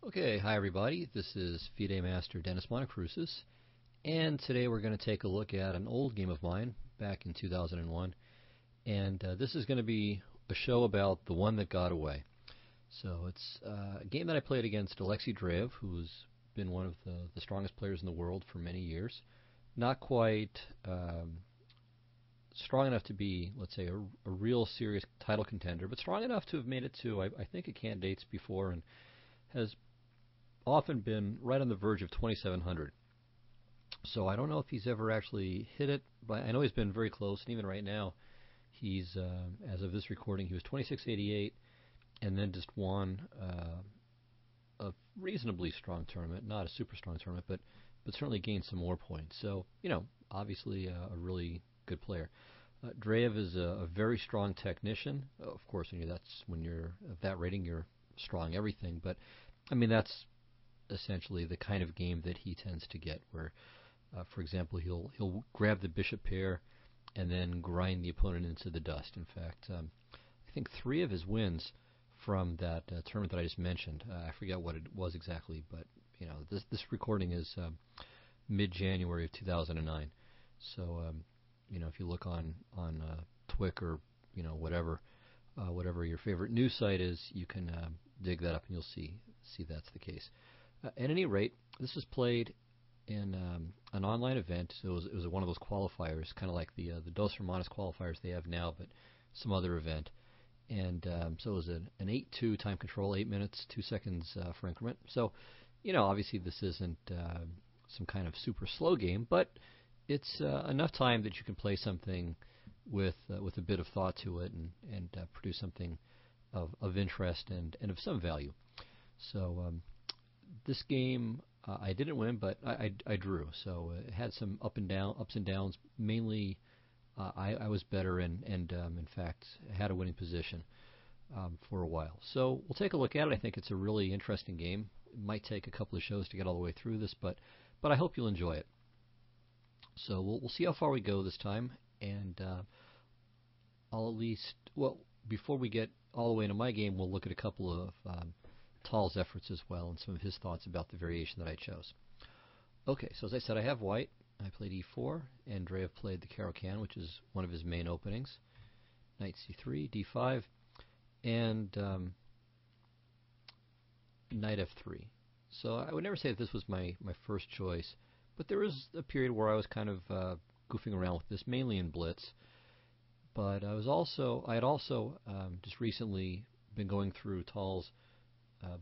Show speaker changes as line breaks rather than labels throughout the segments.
Okay, hi everybody. This is FIDE Master Dennis Monokroussos, and today we're going to take a look at an old game of mine back in 2001, and this is going to be a show about the one that got away. So it's a game that I played against Monokroussos-Dreev, who's been one of the strongest players in the world for many years. Not quite strong enough to be, let's say, a real serious title contender, but strong enough to have made it to, I think, a candidates before, and has often been right on the verge of 2,700. So I don't know if he's ever actually hit it, but I know he's been very close, and even right now, he's, as of this recording, he was 2688, and then just won a reasonably strong tournament, not a super strong tournament, but certainly gained some more points. So, obviously a really good player. Dreev is a very strong technician. Of course, when you're of that rating, you're strong everything, but I mean that's essentially the kind of game that he tends to get, where, for example, he'll grab the bishop pair and then grind the opponent into the dust. In fact, I think 3 of his wins from that tournament that I just mentioned, I forget what it was exactly, but this recording is mid-January of 2009. So if you look on Twic or whatever your favorite news site is, you can dig that up and you'll see that's the case. At any rate, this was played in an online event. So it was one of those qualifiers, kind of like the Dos Hermanos qualifiers they have now, but some other event. And so it was an 8-2 time control, 8 minutes, 2 seconds for increment. So, obviously this isn't some kind of super slow game, but it's enough time that you can play something with a bit of thought to it and produce something of interest and of some value. So this game I didn't win, but I drew. So it had some ups and downs. Mainly, I was better and in fact had a winning position for a while. So we'll take a look at it. I think it's a really interesting game. It might take a couple of shows to get all the way through this, but I hope you'll enjoy it. So we'll see how far we go this time, and I'll at least, before we get all the way into my game, we'll look at a couple of Tal's efforts as well and some of his thoughts about the variation that I chose. Okay, so as I said, I have white. I played e4, and Dreev played the Caro-Kann, which is one of his main openings. Knight c3, d5, and knight f3. So I would never say that this was my first choice, but there was a period where I was kind of goofing around with this, mainly in blitz. But I had also just recently been going through Tal's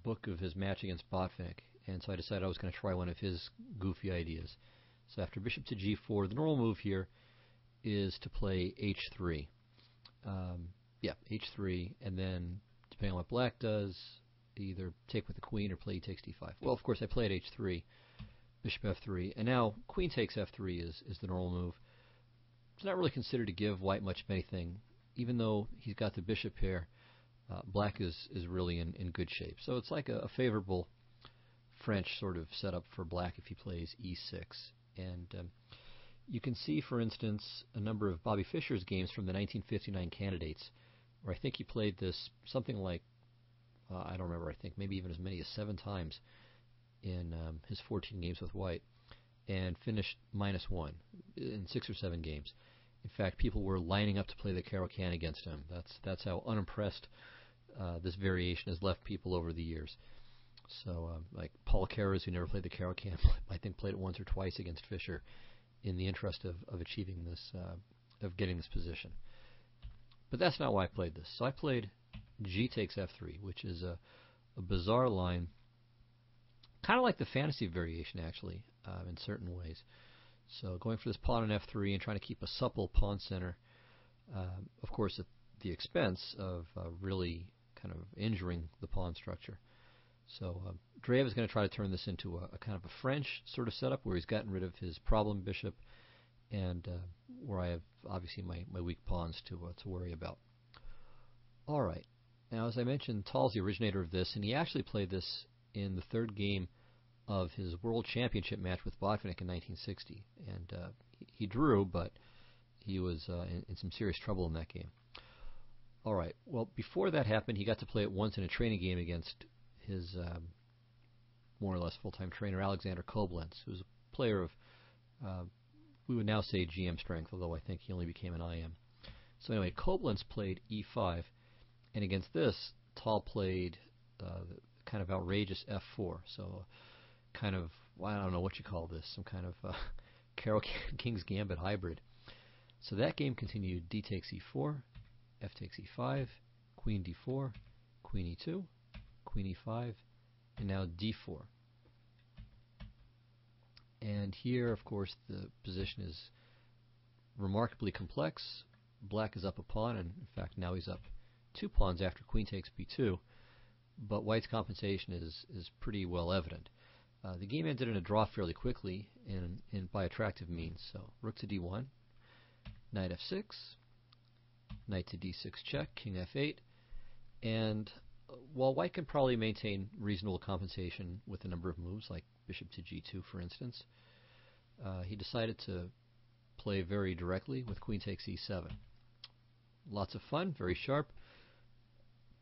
book of his match against Botvinnik, and so I decided I was going to try one of his goofy ideas. So after bishop to g4, the normal move here is to play h3. H3, and then depending on what black does, either take with the queen or play e takes d5. Well, of course, I played h3, bishop f3, and now queen takes f3 is the normal move. It's not really considered to give white much of anything, even though he's got the bishop pair. Black is really in good shape. So it's like a favorable French sort of setup for black if he plays e6. And you can see, for instance, a number of Bobby Fischer's games from the 1959 candidates, where I think he played this something like, I don't remember, I think maybe even as many as 7 times in his 14 games with white, and finished -1 in 6 or 7 games. In fact, people were lining up to play the Caro-Kann against him. That's how unimpressed this variation has left people over the years. So, like Paul Keres, who never played the Caro-Kann, I think played it once or twice against Fischer in the interest of achieving this, of getting this position. But that's not why I played this. So I played g takes f3, which is a bizarre line, kind of like the fantasy variation, actually, in certain ways. So going for this pawn on f3 and trying to keep a supple pawn center, of course at the expense of really kind of injuring the pawn structure. So Dreev is going to try to turn this into a kind of a French sort of setup where he's gotten rid of his problem bishop, and where I have obviously my weak pawns to worry about. All right. Now, as I mentioned, Tal's the originator of this, and he actually played this in the 3rd game of his World Championship match with Botvinnik in 1960. And he drew, but he was in some serious trouble in that game. All right. Well, before that happened, he got to play it once in a training game against his more or less full-time trainer, Alexander Koblenz, who's a player of, we would now say GM strength, although I think he only became an IM. So anyway, Koblenz played e5, and against this, Tal played kind of outrageous f4. So kind of, well, I don't know what you call this, some kind of Caro-King's Gambit hybrid. So that game continued d takes e4, f takes e5, queen d4, queen e2, queen e5, and now d4. And here, of course, the position is remarkably complex. Black is up a pawn, and in fact now he's up 2 pawns after queen takes b2, but White's compensation is pretty well evident. The game ended in a draw fairly quickly and by attractive means. So rook to d1, knight f6, knight to d6 check, king f8, and while White can probably maintain reasonable compensation with a number of moves, like bishop to g2 for instance, he decided to play very directly with queen takes e7. Lots of fun, very sharp,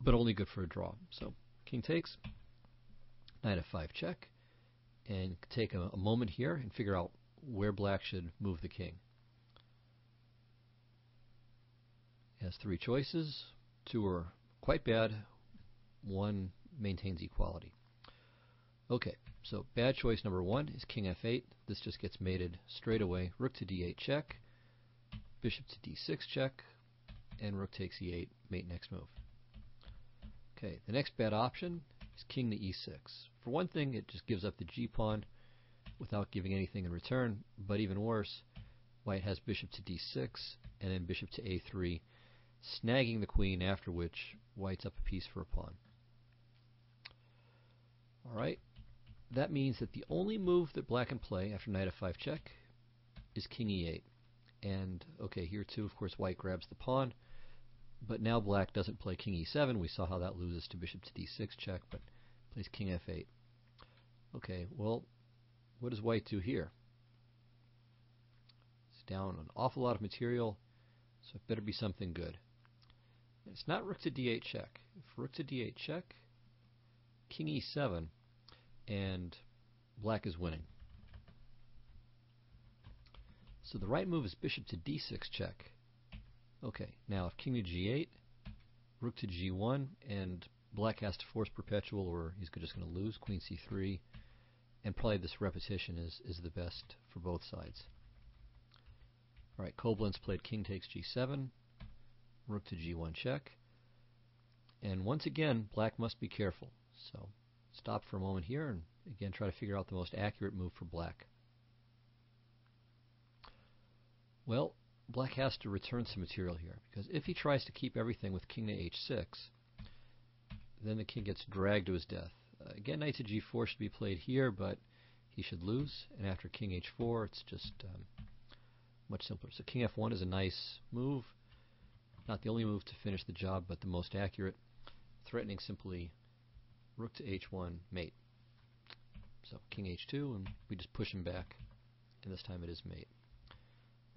but only good for a draw. So king takes, knight f5 check, and take a moment here and figure out where Black should move the king. He has 3 choices. 2 are quite bad. 1 maintains equality. Okay, so bad choice number 1 is king f8. This just gets mated straight away. Rook to d8 check, bishop to d6 check, and rook takes e8, mate next move. Okay, the next bad option is king to e6. For one thing, it just gives up the g-pawn without giving anything in return, but even worse, White has bishop to d6 and then bishop to a3, snagging the queen, after which White's up a piece for a pawn. Alright, that means that the only move that Black can play after knight f5 check is king e8. And, okay, here too, of course, White grabs the pawn, but now Black doesn't play king e7. We saw how that loses to bishop to d6 check, but plays king f8. Okay, well, what does White do here? It's down an awful lot of material, so it better be something good. And it's not rook to d8 check. If rook to d8 check, king e7, and Black is winning. So the right move is bishop to d6 check. Okay, now if king to g8, rook to g1, and Black has to force perpetual or he's just going to lose, queen c3, and probably this repetition is the best for both sides. Alright, Koblenz played king takes g7, rook to g1 check, and once again Black must be careful. So stop for a moment here and again try to figure out the most accurate move for Black. Well, Black has to return some material here, because if he tries to keep everything with king to h6, then the king gets dragged to his death. Again, knight to g4 should be played here, but he should lose, and after king h4, it's just much simpler. So king f1 is a nice move, not the only move to finish the job, but the most accurate, threatening simply rook to h1, mate. So king h2, and we just push him back, and this time it is mate.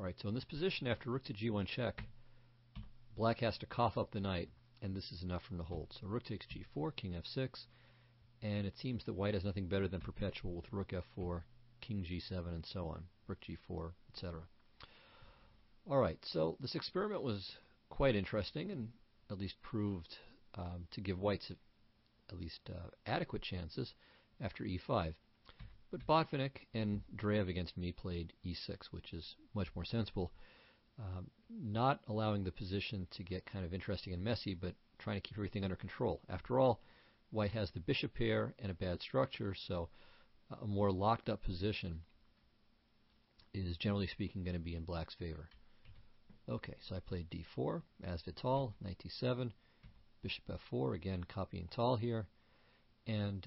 Alright, so in this position, after rook to g1 check, Black has to cough up the knight, and this is enough for him to hold. So rook takes g4, king f6, and it seems that White has nothing better than perpetual with rook f4, king g7, and so on, rook g4, etc. Alright, so this experiment was quite interesting, and at least proved to give White at least adequate chances after e5. But Botvinnik and Dreev against me played e6, which is much more sensible, not allowing the position to get kind of interesting and messy, but trying to keep everything under control. After all, White has the bishop pair and a bad structure, so a more locked up position is generally speaking going to be in Black's favor. Okay, so I played d4, as did Tal, knight d7, bishop f4, again copying Tal here, and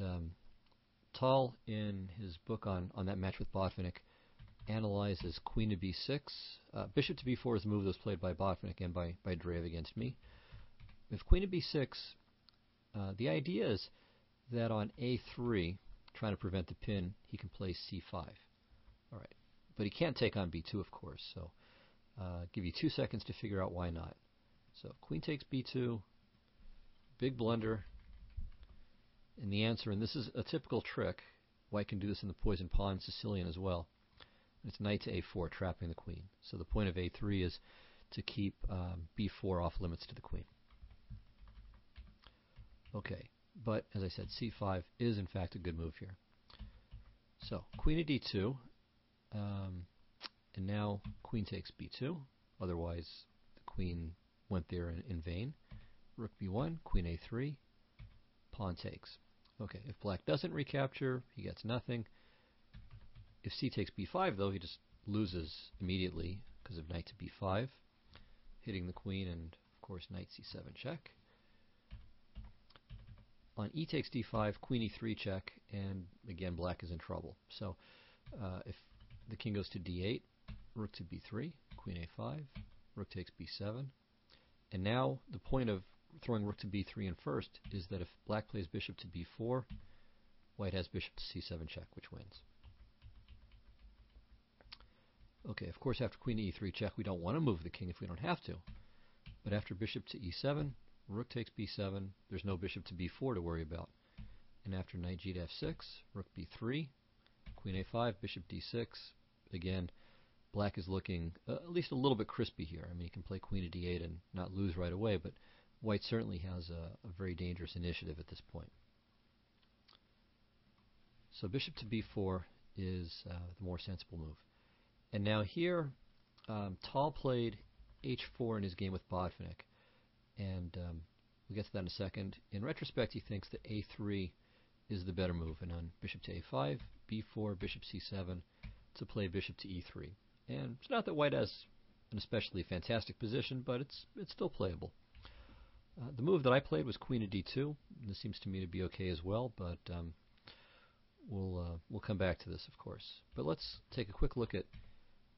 Tal, in his book on that match with Botvinnik, analyzes queen to b6. Bishop to b4 is a move that was played by Botvinnik and by Dreev against me. With queen to b6, the idea is that on a3, trying to prevent the pin, he can play c5. All right, but he can't take on b2, of course, so give you 2 seconds to figure out why not. So queen takes b2, big blunder. And the answer, and this is a typical trick, white can do this in the poison pawn Sicilian as well. And it's knight to a4, trapping the queen. So the point of a3 is to keep b4 off limits to the queen. Okay, but as I said, c5 is in fact a good move here. So queen to d2, and now queen takes b2. Otherwise, the queen went there in vain. Rook b1, queen a3, pawn takes. Okay, if black doesn't recapture, he gets nothing. If c takes b5, though, he just loses immediately because of knight to b5, hitting the queen, and of course knight c7 check. On e takes d5, queen e3 check, and again black is in trouble. So if the king goes to d8, rook to b3, queen a5, rook takes b7, and now the point of throwing rook to b3 in first is that if black plays bishop to b4, white has bishop to c7 check, which wins. Okay, of course after queen to e3 check, we don't want to move the king if we don't have to. But after bishop to e7, rook takes b7, there's no bishop to b4 to worry about. And after knight g to f6, rook b3, queen a5, bishop d6, again, black is looking at least a little bit crispy here. I mean, he can play queen to d8 and not lose right away, but white certainly has a very dangerous initiative at this point. So bishop to b4 is the more sensible move. And now here, Tal played h4 in his game with Botvinnik, and we'll get to that in a second. In retrospect, he thinks that a3 is the better move, and on bishop to a5, b4, bishop c7, to play bishop to e3. And it's not that white has an especially fantastic position, but it's still playable. The move that I played was queen to d2. This seems to me to be okay as well, but we'll come back to this, of course. But let's take a quick look at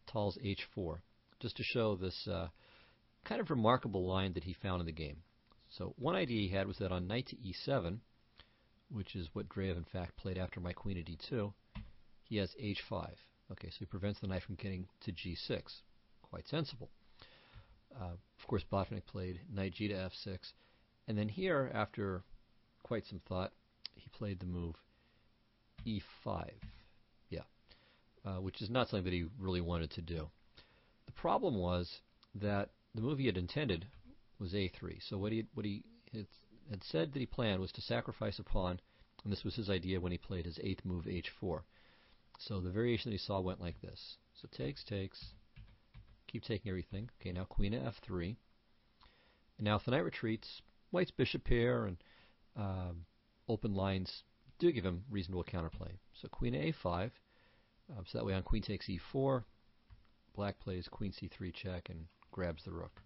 Tal's h4, just to show this kind of remarkable line that he found in the game. So one idea he had was that on knight to e7, which is what Dreev in fact played after my queen to d2, he has h5. Okay, so he prevents the knight from getting to g6. Quite sensible. Of course, Botvinnik played knight g to f6, and then here, after quite some thought, he played the move e5. Which is not something that he really wanted to do. The problem was that the move he had intended was a3. So what he had said that he planned was to sacrifice a pawn, and this was his idea when he played his 8th move h4. So the variation that he saw went like this. So takes, keep taking everything. Okay, now queen to f3. And now if the knight retreats, white's bishop pair and open lines do give him reasonable counterplay. So queen to a5. So that way on queen takes e4, black plays queen c3 check and grabs the rook.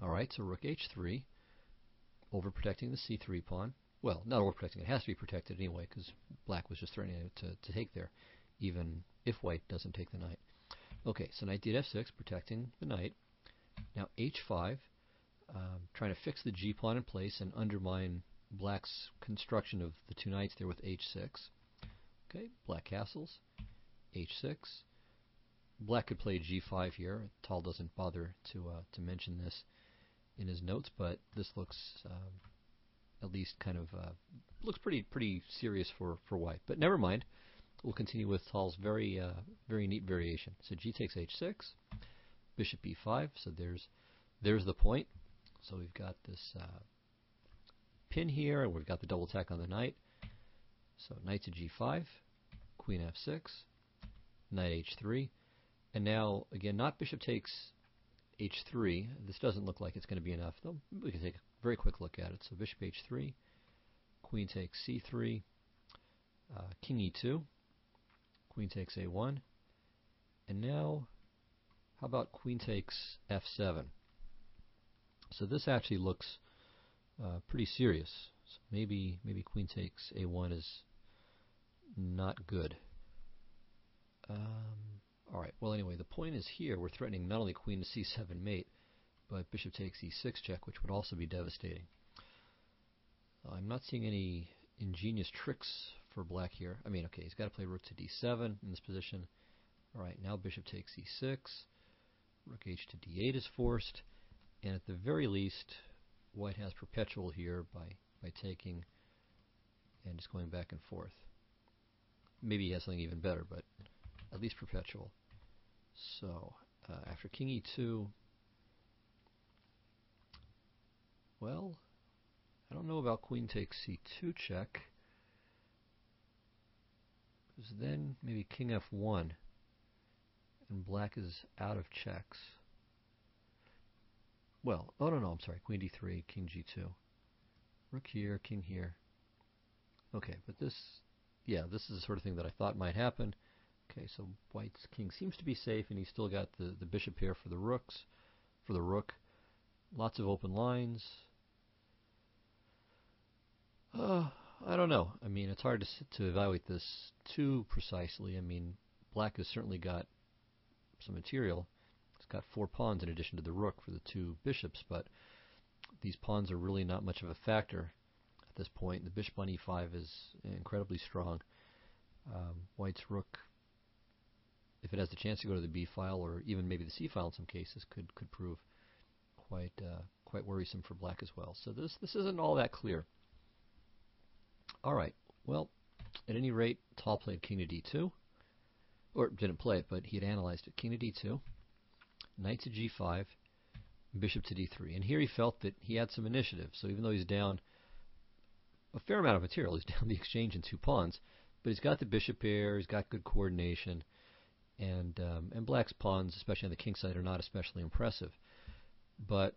Alright, so rook h3, overprotecting the c3 pawn. Well, not overprotecting, it has to be protected anyway, because black was just threatening to take there, even if white doesn't take the knight. Okay, so knight d to f6, protecting the knight. Now h5, trying to fix the g pawn in place and undermine black's construction of the two knights there with h6. Okay, black castles, h6. Black could play g5 here. Tal doesn't bother to mention this in his notes, but this looks at least kind of looks pretty serious for white. But never mind. We'll continue with Tal's very neat variation. So g takes h6, bishop b5. So there's the point. So we've got this pin here, and we've got the double attack on the knight. So knight to g5, queen f6, knight h3, and now again not bishop takes h3. This doesn't look like it's going to be enough, though. We can take a very quick look at it. So bishop h3, queen takes c3, king e2, queen takes a1, and now how about queen takes f7? So this actually looks pretty serious. So maybe queen takes a1 is not good. Alright, well anyway, the point is here we're threatening not only queen to c7 mate, but bishop takes e6 check, which would also be devastating. I'm not seeing any ingenious tricks for black here. I mean, okay, he's got to play rook to d7 in this position. Alright, now bishop takes e6, rook h to d8 is forced, and at the very least, white has perpetual here by taking and just going back and forth. maybe he has something even better, but at least perpetual. So after king e2, well, I don't know about queen takes c2 check, because then maybe king f1, and black is out of checks. Well, oh no, I'm sorry, queen d3, king g2. Rook here, king here. Okay, but this is the sort of thing that I thought might happen. Okay, so white's king seems to be safe, and he's still got the bishop here for the rook. Lots of open lines. I don't know. I mean, it's hard to evaluate this too precisely. I mean, black has certainly got some material. It's got 4 pawns in addition to the rook for the 2 bishops, but these pawns are really not much of a factor at this point. The bishop on e5 is incredibly strong. White's rook, if it has the chance to go to the b file or even maybe the c file in some cases, could prove quite worrisome for black as well. So this isn't all that clear. All right. Well, at any rate, Tal played king to d2, or didn't play it, but he had analyzed it. King to d2, knight to g5, bishop to d3, and here he felt that he had some initiative. So even though he's down a fair amount of material, he's down the exchange in 2 pawns, but he's got the bishop here, he's got good coordination, and black's pawns, especially on the king side, are not especially impressive. But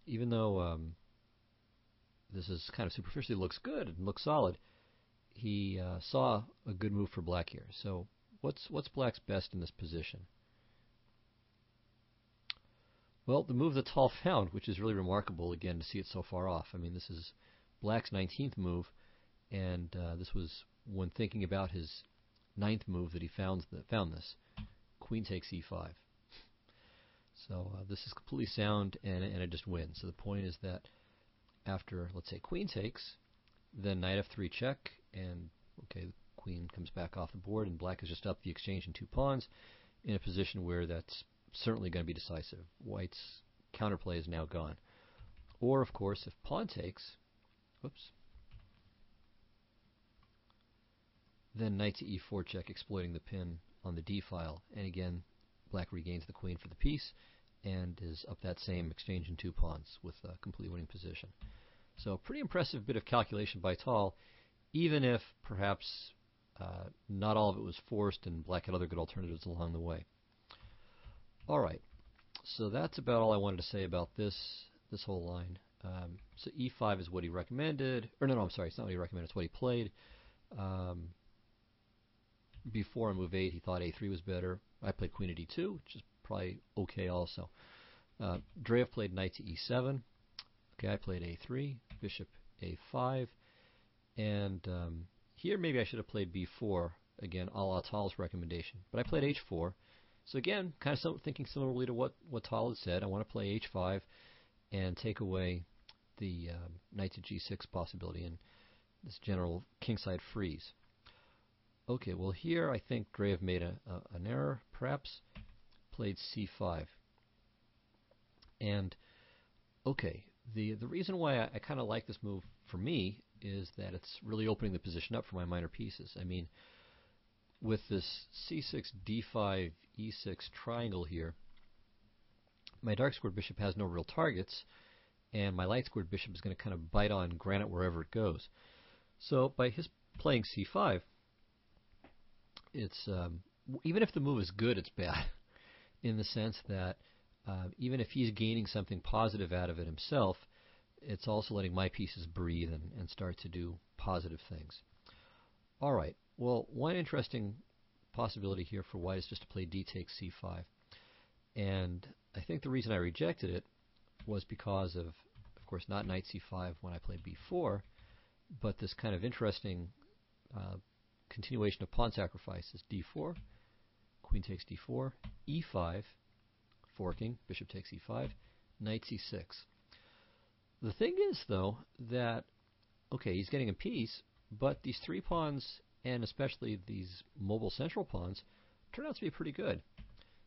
even though this is kind of superficially looks good and looks solid, he saw a good move for black here. So what's black's best in this position? Well, the move that Tal found, which is really remarkable, again, to see it so far off. I mean, this is black's 19th move, and this was when thinking about his 9th move that he found this. Queen takes e5. So this is completely sound, and it just wins. So the point is that after, let's say, queen takes, then knight f3 check, and okay, the queen comes back off the board, and black has just upped the exchange in 2 pawns in a position where that's certainly going to be decisive. White's counterplay is now gone. Or, of course, if pawn takes, then knight to e4 check, exploiting the pin on the d file, and again, black regains the queen for the piece and is up that same exchange in 2 pawns with a completely winning position. So a pretty impressive bit of calculation by Tal, even if perhaps not all of it was forced and black had other good alternatives along the way. All right, so that's about all I wanted to say about this whole line. So e5 is what he recommended, or no, I'm sorry, it's not what he recommended, it's what he played. Before on move 8, he thought a3 was better. I played queen to d2, which is probably okay also. Dreev played knight to e7. Okay, I played a3, bishop a5, and here maybe I should have played b4, again, a la Tal's recommendation. But I played h4. So again, kind of thinking similarly to what Tal had said. I want to play h5 and take away the knight to g6 possibility and this general kingside freeze. Okay, well here I think Dreev made an error, perhaps. Played c5. And, okay, the reason why I kind of like this move for me is that it's really opening the position up for my minor pieces. I mean, with this c6, d5, e6 triangle here, my dark squared bishop has no real targets, and my light squared bishop is going to kind of bite on granite wherever it goes. So by his playing c5, it's even if the move is good, it's bad in the sense that even if he's gaining something positive out of it himself, it's also letting my pieces breathe and start to do positive things. All right. Well, one interesting possibility here for white is just to play d takes c5. And I think the reason I rejected it was because of course, not knight c5 when I played b4, but this kind of interesting continuation of pawn sacrifices. d4, queen takes d4, e5, forking, bishop takes e5, knight c6. The thing is, though, that, okay, he's getting a piece, but these 3 pawns, and especially these mobile central pawns, turn out to be pretty good.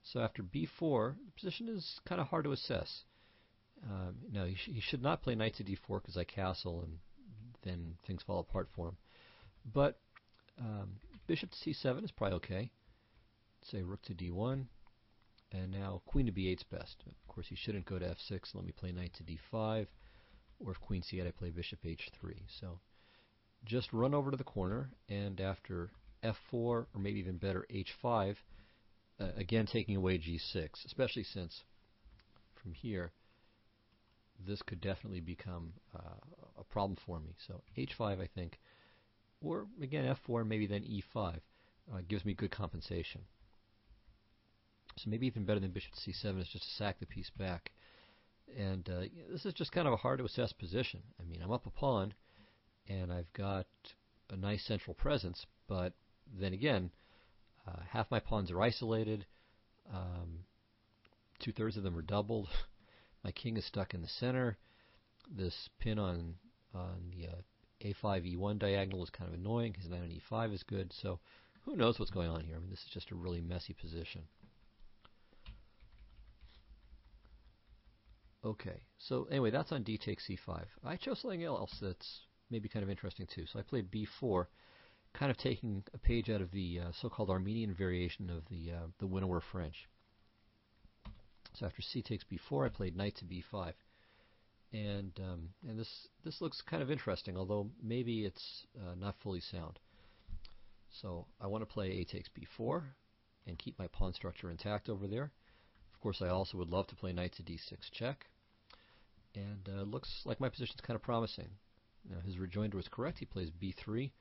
So after b4, the position is kind of hard to assess. No, he should not play knight to d4 because I castle, and then things fall apart for him. But bishop to c7 is probably okay. Say rook to d1, and now queen to b8 is best. Of course, you shouldn't go to f6. Let me play knight to d5, or if queen c8, I play bishop h3. So just run over to the corner, and after f4, or maybe even better, h5, again taking away g6, especially since from here this could definitely become a problem for me. So h5, I think, or again f4, maybe then e5, gives me good compensation. So maybe even better than bishop to c7 is just to sack the piece back. And this is just kind of a hard to assess position. I mean, I'm up a pawn, and I've got a nice central presence, but then again, half my pawns are isolated, 2/3 of them are doubled, my king is stuck in the center, this pin on the a5 e1 diagonal is kind of annoying, his knight on e5 is good, so who knows what's going on here. I mean, this is just a really messy position. Okay, so anyway, that's on d takes c5. I chose something else that's maybe kind of interesting too. So I played b4, kind of taking a page out of the so-called Armenian variation of the Winnower French. So after c takes b4, I played knight to b5, and this looks kind of interesting, although maybe it's not fully sound. So I want to play a takes b4 and keep my pawn structure intact over there. Of course, I also would love to play knight to d6 check, and looks like my position's kind of promising. Now his rejoinder was correct. He plays b3,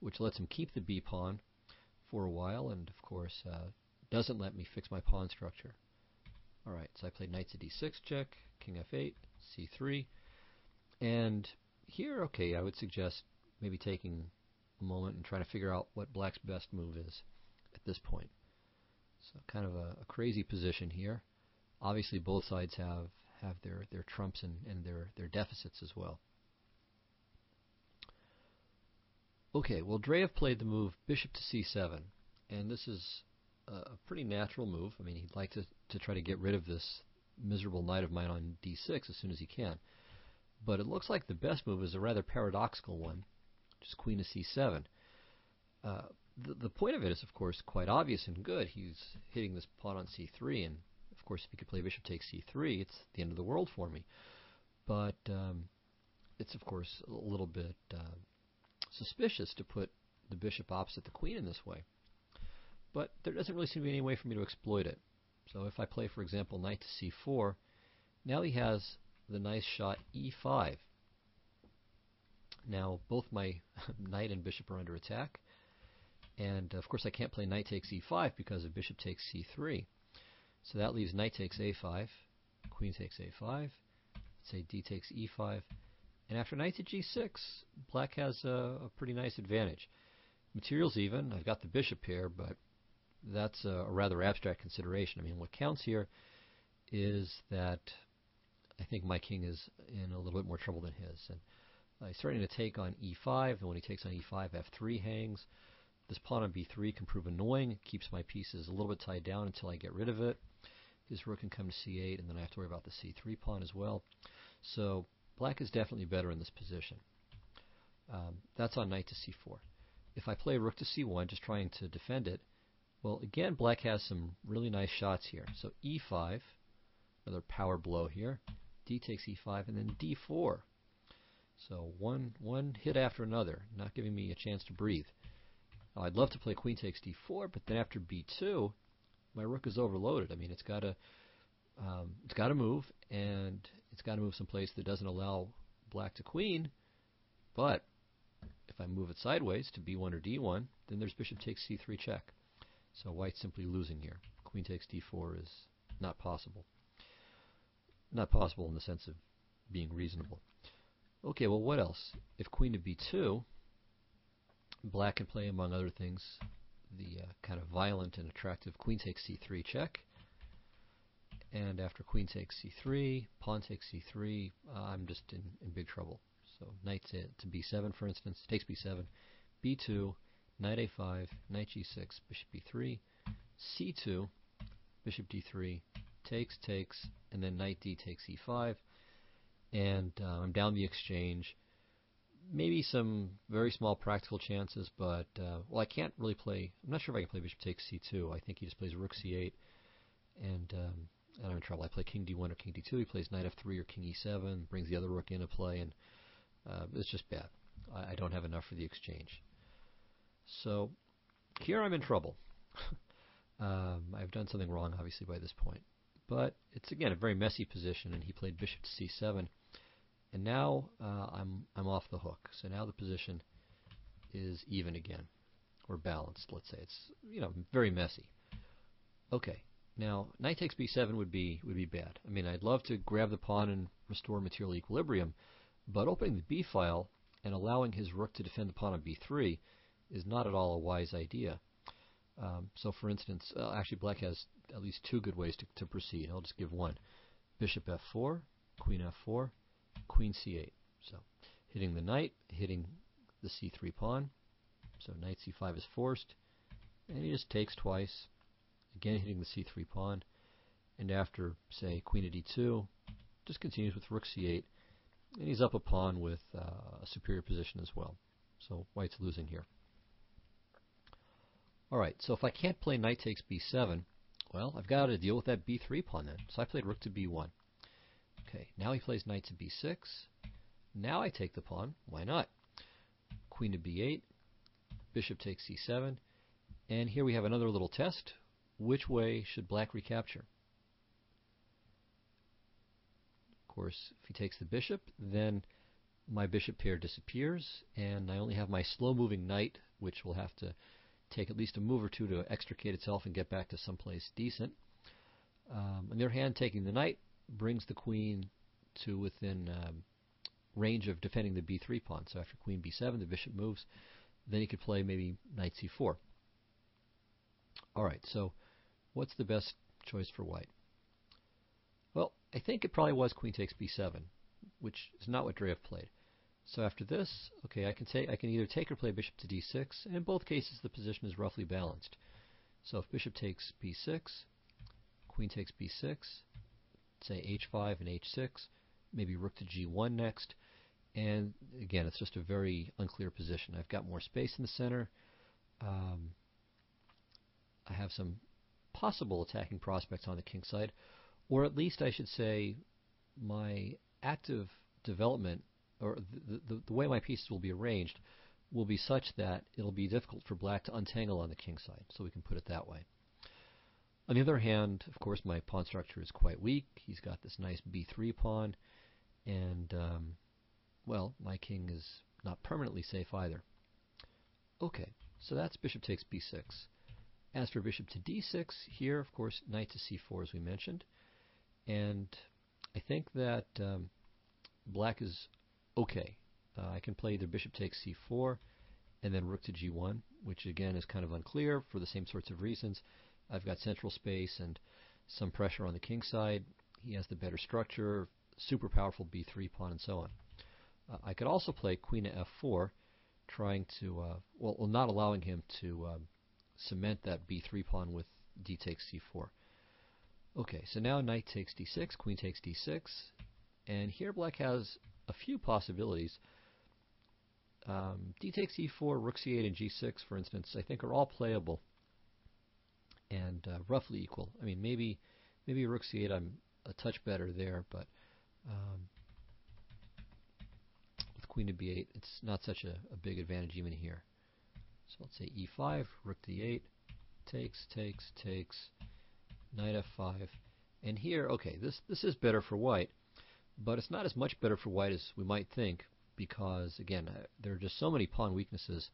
which lets him keep the b pawn for a while, and of course doesn't let me fix my pawn structure. Alright, so I played knight to d6 check, king f8, c3, and here, okay, I would suggest maybe taking a moment and trying to figure out what black's best move is at this point. So kind of a crazy position here. Obviously both sides have their trumps and their deficits as well. Okay, well, Dreev played the move bishop to c7, and this is a pretty natural move. I mean, he'd like to try to get rid of this miserable knight of mine on d6 as soon as he can. But it looks like the best move is a rather paradoxical one, just queen to c7. The point of it is, of course, quite obvious and good. He's hitting this pawn on c3, and of course, if he could play bishop takes c3, it's the end of the world for me. But it's, of course, a little bit suspicious to put the bishop opposite the queen in this way. But there doesn't really seem to be any way for me to exploit it. So if I play, for example, knight to c4, now he has the nice shot e5. Now both my knight and bishop are under attack, and of course I can't play knight takes e5 because of bishop takes c3. So that leaves knight takes a5, queen takes a5, let's say d takes e5, and after knight to g6, black has a pretty nice advantage. Material's even, I've got the bishop here, but that's a rather abstract consideration. I mean, what counts here is that I think my king is in a little bit more trouble than his. And he's starting to take on e5, and when he takes on e5, f3 hangs. This pawn on b3 can prove annoying. It keeps my pieces a little bit tied down until I get rid of it. His rook can come to c8, and then I have to worry about the c3 pawn as well. So black is definitely better in this position. That's on knight to c4. If I play rook to c1, just trying to defend it, well, again, black has some really nice shots here. So e5, another power blow here. D takes e5, and then d4. So one hit after another, not giving me a chance to breathe. Now, I'd love to play queen takes d4, but then after b2, my rook is overloaded. I mean, it's got to move, and it's got to move someplace that doesn't allow black to queen. But if I move it sideways to b1 or d1, then there's bishop takes c3 check. So white's simply losing here. Queen takes d4 is not possible. Not possible in the sense of being reasonable. Okay, well, what else? If queen to b2, black can play, among other things, the kind of violent and attractive queen takes c3 check. And after queen takes c3, pawn takes c3, I'm just in big trouble. So knight to b7, for instance, takes b7, b2, knight a5, knight g6, bishop b3, c2, bishop d3, takes, and then knight d takes e5, and I'm down the exchange. maybe some very small practical chances, but well, I can't really play. I'm not sure if I can play bishop takes c2. I think he just plays rook c8, and I'm in trouble. I play king d1 or king d2. He plays knight f3 or king e7, brings the other rook into play, and it's just bad. I don't have enough for the exchange. So here I'm in trouble. I've done something wrong, obviously, by this point. But it's, again, a very messy position, and he played bishop to c7. And now I'm off the hook. So now the position is even again, or balanced, let's say. It's, very messy. Okay, now knight takes b7 would be bad. I mean, I'd love to grab the pawn and restore material equilibrium, but opening the b file and allowing his rook to defend the pawn on b3 is not at all a wise idea. So, for instance, actually black has at least two good ways to proceed. I'll just give one. Bishop f4, queen f4, queen c8. So, hitting the knight, hitting the c3 pawn. So, knight c5 is forced, and he just takes twice. Again, hitting the c3 pawn. And after, say, queen to d2, just continues with rook c8. And he's up a pawn with a superior position as well. So, white's losing here. Alright, so if I can't play knight takes b7, well, I've got to deal with that b3 pawn then. So I played rook to b1. Okay, now he plays knight to b6. Now I take the pawn. Why not? Queen to b8. Bishop takes c7. And here we have another little test. Which way should black recapture? Of course, if he takes the bishop, then my bishop pair disappears, and I only have my slow-moving knight, which will have to take at least a move or two to extricate itself and get back to someplace decent. On the other hand, taking the knight brings the queen to within range of defending the b3 pawn. So after queen b7, the bishop moves. Then he could play maybe knight c4. Alright, so what's the best choice for white? Well, I think it probably was queen takes b7, which is not what Dreev played. So after this, okay, I can either take or play bishop to d6, and in both cases the position is roughly balanced. So if bishop takes b6, queen takes b6, say h5 and h6, maybe rook to g1 next, and again, it's just a very unclear position. I've got more space in the center. I have some possible attacking prospects on the king side, or at least I should say my active development, or the way my pieces will be arranged, will be such that it'll be difficult for black to untangle on the king side, so we can put it that way. On the other hand, of course, my pawn structure is quite weak. He's got this nice b3 pawn, and, well, my king is not permanently safe either. Okay, so that's bishop takes b6. As for bishop to d6, here, of course, knight to c4, as we mentioned. And I think that black is okay. I can play either bishop takes c4 and then rook to g1, which again is kind of unclear for the same sorts of reasons. I've got central space and some pressure on the king side. He has the better structure, super powerful b3 pawn, and so on. I could also play queen to f4, trying to, well, not allowing him to cement that b3 pawn with d takes c4. Okay, so now knight takes d6, queen takes d6, and here black has a few possibilities. D takes e4, rook c8, and g6, for instance, I think are all playable and roughly equal. I mean, maybe rook c8 I'm a touch better there, but with queen to b8, it's not such a big advantage even here. So let's say e5, rook d8, takes, knight f5, and here, okay, this is better for white, but it's not as much better for white as we might think, because again, there are just so many pawn weaknesses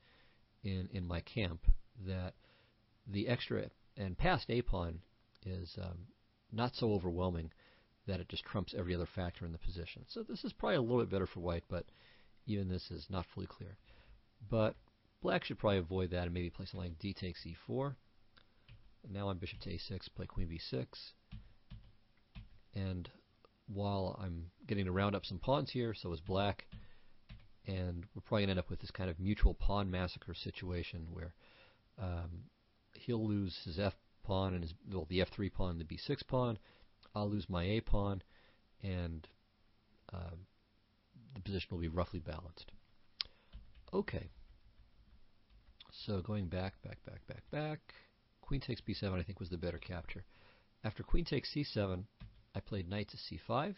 in my camp that the extra and passed a pawn is not so overwhelming that it just trumps every other factor in the position. So this is probably a little bit better for white, but even this is not fully clear. But black should probably avoid that and maybe play something like d takes e4. And now on bishop to a6, play queen b6. And while I'm getting to round up some pawns here, so is black. And we're probably going to end up with this kind of mutual pawn massacre situation where he'll lose his f pawn and the f3 pawn and the b6 pawn. I'll lose my a pawn, and the position will be roughly balanced. Okay, so going back. Queen takes b7 I think was the better capture. After queen takes c7, I played knight to c5.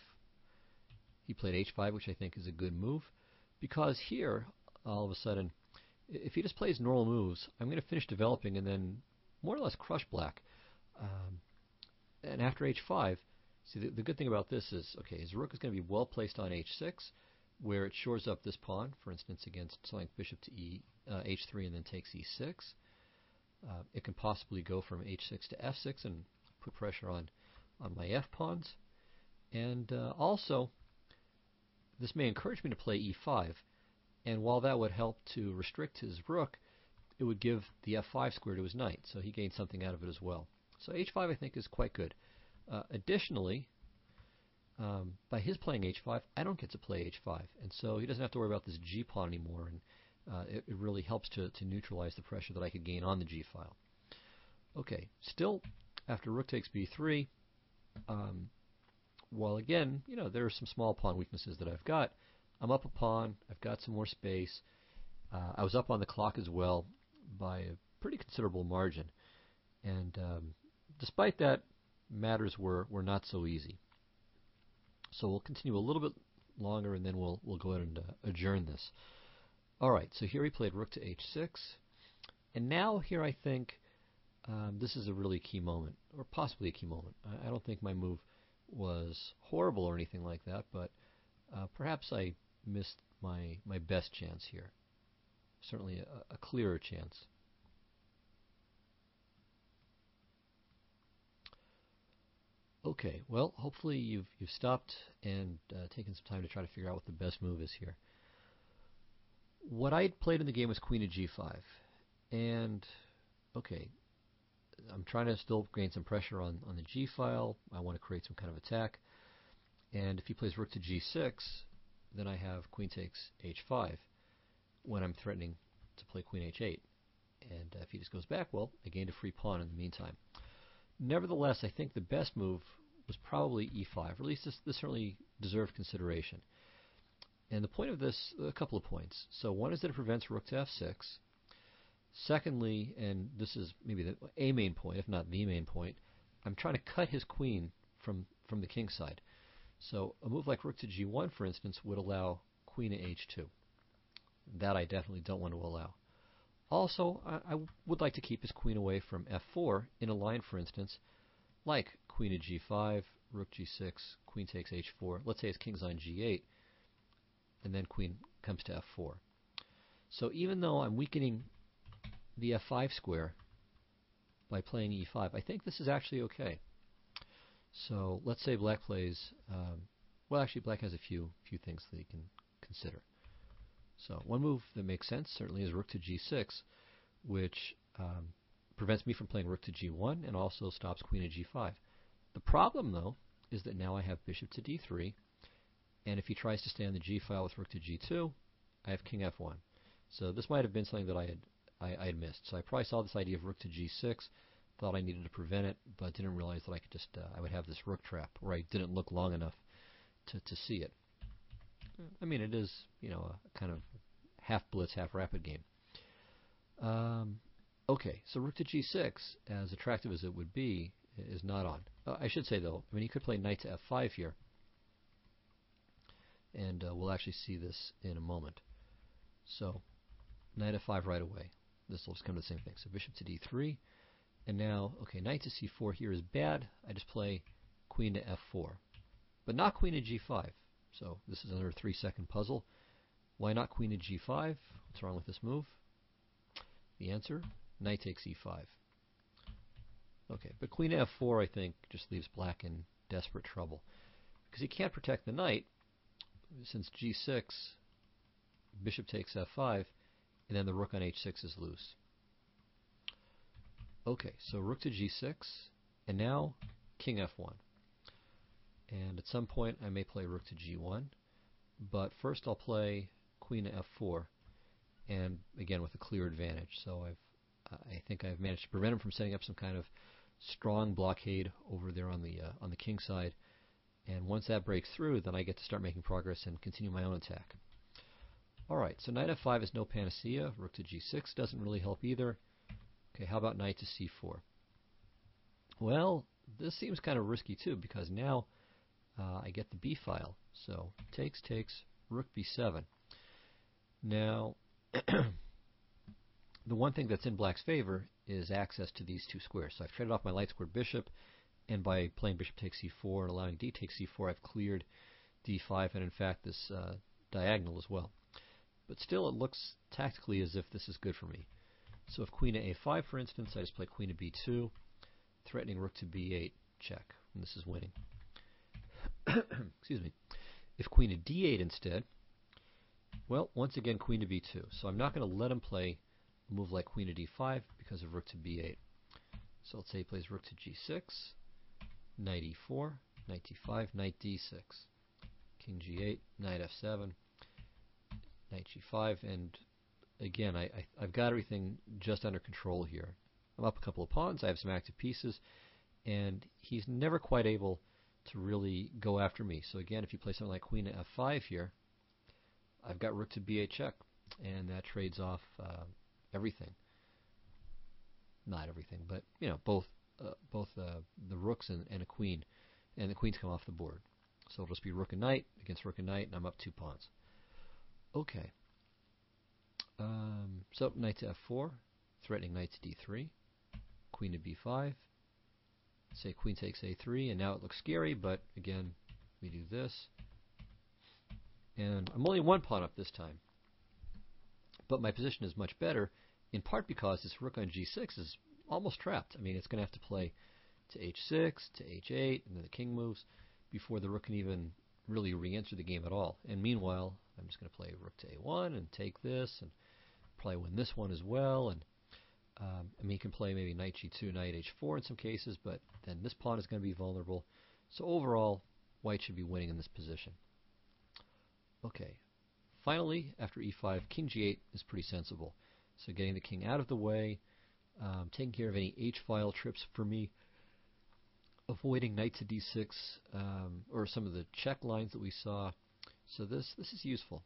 He played h5, which I think is a good move, because here, all of a sudden, if he just plays normal moves, I'm going to finish developing and then more or less crush black. And after h5, see, the good thing about this is, okay, his rook is going to be well placed on h6, where it shores up this pawn, for instance, against something like bishop to h3 and then takes e6. It can possibly go from h6 to f6 and put pressure on my f pawns. And also, this may encourage me to play e5. And while that would help to restrict his rook, it would give the f5 square to his knight. So he gains something out of it as well. So h5 I think is quite good. Additionally, by his playing h5, I don't get to play h5. And so he doesn't have to worry about this g pawn anymore. And it really helps to neutralize the pressure that I could gain on the g file. Okay, still, after rook takes b3, while again, there are some small pawn weaknesses that I've got. I'm up a pawn, I've got some more space. I was up on the clock as well by a pretty considerable margin. And despite that, matters were not so easy. So we'll continue a little bit longer and then we'll go ahead and adjourn this. Alright, so here he played rook to h6. And now here I think this is a really key moment, or possibly a key moment. I don't think my move was horrible or anything like that, but perhaps I missed my best chance here. Certainly a clearer chance. Okay, well, hopefully you've stopped and taken some time to try to figure out what the best move is here. What I played in the game was queen to g5, and okay, I'm trying to still gain some pressure on the g file. I want to create some kind of attack, and if he plays rook to g6, then I have queen takes h5 when I'm threatening to play queen h8, and if he just goes back, well, I gained a free pawn in the meantime. Nevertheless, I think the best move was probably e5, or at least this certainly deserved consideration. And the point of this, a couple of points. So one is that it prevents rook to f6. Secondly, and this is maybe a main point, if not the main point, I'm trying to cut his queen from the king side. So a move like rook to g1, for instance, would allow queen to h2. That I definitely don't want to allow. Also, I would like to keep his queen away from f4 in a line, for instance, like queen to g5, rook g6, queen takes h4. Let's say his king's on g8, and then queen comes to f4. So even though I'm weakening the f5 square by playing e5, I think this is actually okay. So let's say black plays, well, actually black has a few things that you can consider. So one move that makes sense certainly is rook to g6, which prevents me from playing rook to g1 and also stops queen to g5. The problem, though, is that now I have bishop to d3, and if he tries to stay on the g file with rook to g2, I have king f1. So this might have been something that I had missed. So I probably saw this idea of rook to g6, thought I needed to prevent it, but didn't realize that I could just I would have this rook trap where I didn't look long enough to see it. I mean, it is, a kind of half blitz, half rapid game. Okay, so rook to g6, as attractive as it would be, is not on. I should say, though, he could play knight to f5 here, and we'll actually see this in a moment. So, knight f5 right away. This will just come to the same thing. So bishop to d3, and now, okay, knight to c4 here is bad. I just play queen to f4, but not queen to g5. So this is another 3-second puzzle. Why not queen to g5? What's wrong with this move? The answer, knight takes e5. Okay, but queen to f4 I think just leaves black in desperate trouble, because he can't protect the knight since g6, bishop takes f5, and then the rook on h6 is loose. Okay, so rook to g6, and now king f1. And at some point I may play rook to g1, but first I'll play queen to f4, and again with a clear advantage. So I think I've managed to prevent him from setting up some kind of strong blockade over there on the king side. And once that breaks through, then I get to start making progress and continue my own attack. Alright, so knight f5 is no panacea. Rook to g6 doesn't really help either. Okay, how about knight to c4? Well, this seems kind of risky too, because now I get the b file. So takes, rook b7. Now, the one thing that's in black's favor is access to these two squares. So I've traded off my light squared bishop, and by playing bishop takes c4 and allowing d takes c4, I've cleared d5 and in fact this diagonal as well. But still, it looks tactically as if this is good for me. So if queen to a5, for instance, I just play queen to b2, threatening rook to b8, check, and this is winning. Excuse me. If queen to d8 instead, well, once again, queen to b2. So I'm not going to let him play a move like queen to d5 because of rook to b8. So let's say he plays rook to g6, knight e4, knight d5, knight d6, king g8, knight f7, knight g5, and again, I've got everything just under control here. I'm up a couple of pawns, I have some active pieces, and he's never quite able to really go after me. So again, if you play something like queen to f5 here, I've got rook to b8 check, and that trades off everything. Not everything, but you know, both the rooks and a queen, and the queens come off the board. So it'll just be rook and knight against rook and knight, and I'm up 2 pawns. Okay. So knight to f4, threatening knight to d3, queen to b5. Say queen takes a3, and now it looks scary, but again, we do this. And I'm only 1 pawn up this time. But my position is much better, in part because this rook on g6 is almost trapped. I mean, it's going to have to play to h6, to h8, and then the king moves before the rook can even really re-enter the game at all. And meanwhile, I'm just going to play rook to a1 and take this, and probably win this one as well. And I mean, he can play maybe knight g2, knight h4 in some cases, but then this pawn is going to be vulnerable. So overall, white should be winning in this position. Okay. Finally, after e5, king g8 is pretty sensible. So getting the king out of the way, taking care of any h-file trips for me, avoiding knight to d6, or some of the check lines that we saw. So this is useful.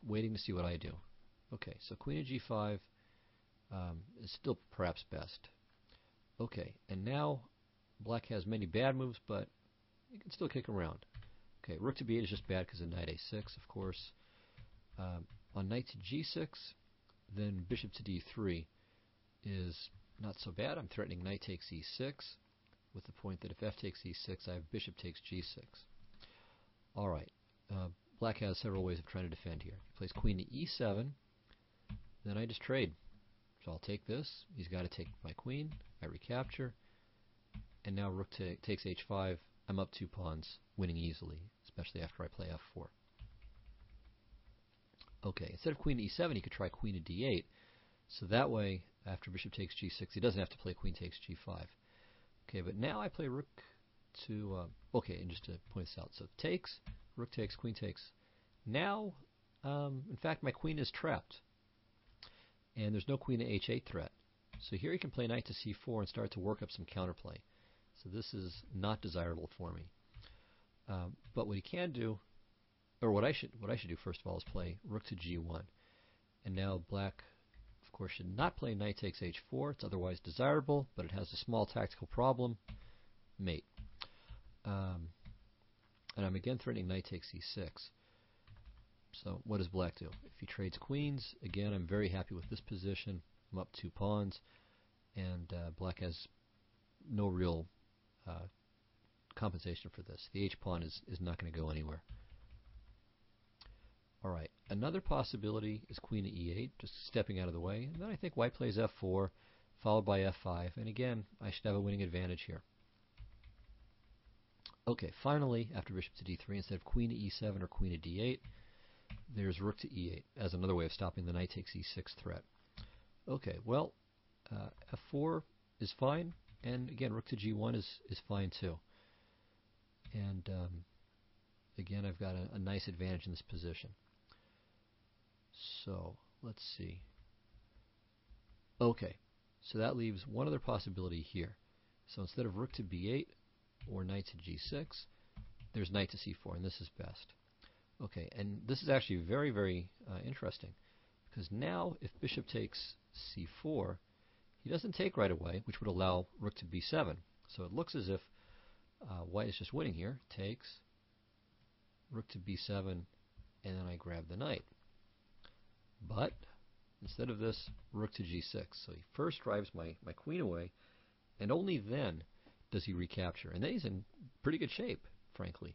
Waiting to see what I do. Okay, so queen to g5 is still perhaps best. Okay, and now black has many bad moves, but you can still kick around. Okay, rook to b8 is just bad because of knight a6, of course. On knight to g6, then bishop to d3 is not so bad. I'm threatening knight takes e6, with the point that if f takes e6, I have bishop takes g6. Alright, black has several ways of trying to defend here. He plays queen to e7, then I just trade. So I'll take this, he's got to take my queen, I recapture, and now rook takes h5, I'm up 2 pawns, winning easily, especially after I play f4. Okay, instead of queen to e7, he could try queen to d8, so that way, after bishop takes g6, he doesn't have to play queen takes g5. Okay, but now I play rook to, okay, and just to point this out, so takes, rook takes, queen takes. Now, in fact, my queen is trapped, and there's no queen to h8 threat. So here he can play knight to c4 and start to work up some counterplay. So this is not desirable for me. But what he can do, or what I should do first of all, is play rook to g1. And now black, of course, should not play knight takes h4. It's otherwise desirable, but it has a small tactical problem. Mate. And I'm again threatening knight takes e6. So what does black do? If he trades queens, again, I'm very happy with this position. I'm up 2 pawns, and black has no real compensation for this. The h-pawn is not going to go anywhere. Alright, another possibility is queen to e8, just stepping out of the way. And then I think white plays f4, followed by f5. And again, I should have a winning advantage here. Okay, finally, after bishop to d3, instead of queen to e7 or queen to d8, there's rook to e8 as another way of stopping the knight takes e6 threat. Okay, well, f4 is fine, and again, rook to g1 is fine too. And again, I've got a nice advantage in this position. So, let's see. Okay, so that leaves one other possibility here. So instead of rook to b8 or knight to g6, there's knight to c4, and this is best. Okay, and this is actually very, very interesting, because now if bishop takes c4, he doesn't take right away, which would allow rook to b7. So it looks as if white is just winning here. Takes, rook to b7, and then I grab the knight. But instead of this, rook to g6. So he first drives my queen away, and only then does he recapture. And then he's in pretty good shape, frankly.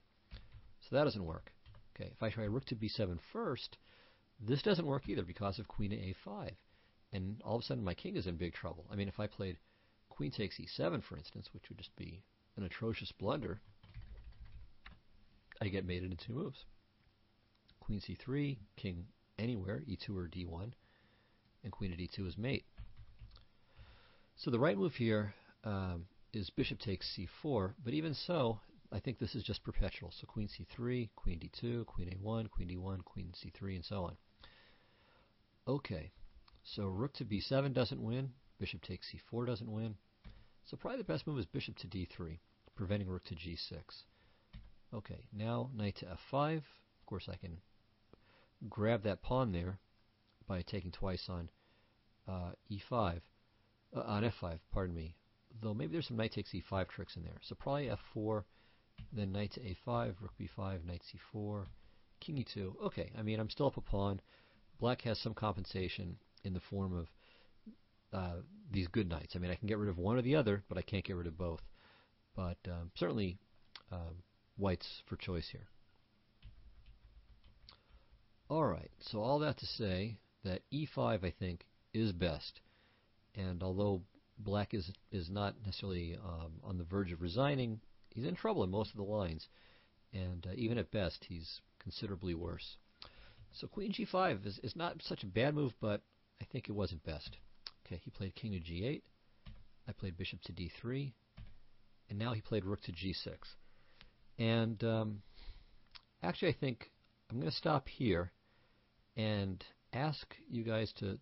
So that doesn't work. Okay, if I try rook to b7 first, this doesn't work either because of queen to a5. And all of a sudden my king is in big trouble. I mean, if I played queen takes e7, for instance, which would just be an atrocious blunder, I get mated in 2 moves. Queen c3, king anywhere, e2 or d1, and queen at e2 is mate. So the right move here is bishop takes c4, but even so, I think this is just perpetual. So queen c3, queen d2, queen a1, queen d1, queen c3, and so on. Okay, so rook to b7 doesn't win, bishop takes c4 doesn't win. So probably the best move is bishop to d3, preventing rook to g6. Okay, now knight to f5. Of course, I can grab that pawn there by taking twice on e5, on f5, pardon me. Though maybe there's some knight takes e5 tricks in there. So probably f4, then knight to a5, rook b5, knight c4, king e2. Okay, I mean, I'm still up a pawn. Black has some compensation in the form of these good knights. I mean, I can get rid of one or the other, but I can't get rid of both. But certainly, white's for choice here. Alright, so all that to say that e5, I think, is best. And although black is not necessarily on the verge of resigning, he's in trouble in most of the lines. And even at best, he's considerably worse. So queen g5 is not such a bad move, but I think it wasn't best. Okay, he played king to g8. I played bishop to d3. And now he played rook to g6. And actually, I think I'm going to stop here and ask you guys to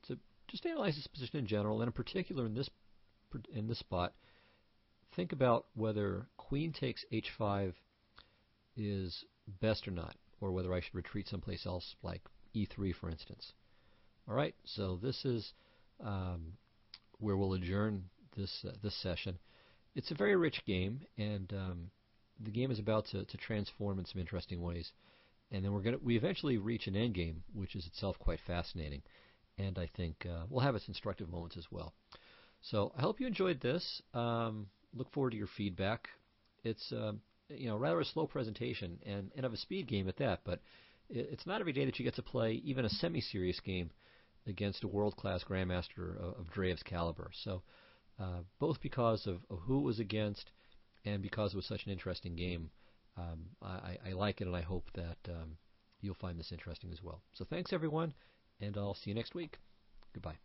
just analyze this position in general, and in particular in this spot, think about whether queen takes h5 is best or not, or whether I should retreat someplace else, like e3, for instance. All right, so this is where we'll adjourn this session. It's a very rich game, and the game is about to transform in some interesting ways. And then we eventually reach an endgame, which is itself quite fascinating. And I think we'll have its instructive moments as well. So I hope you enjoyed this. Look forward to your feedback. It's rather a slow presentation and of a speed game at that, but it's not every day that you get to play even a semi-serious game against a world-class grandmaster of Dreev's caliber. So both because of who it was against and because it was such an interesting game, I like it, and I hope that you'll find this interesting as well. So thanks, everyone, and I'll see you next week. Goodbye.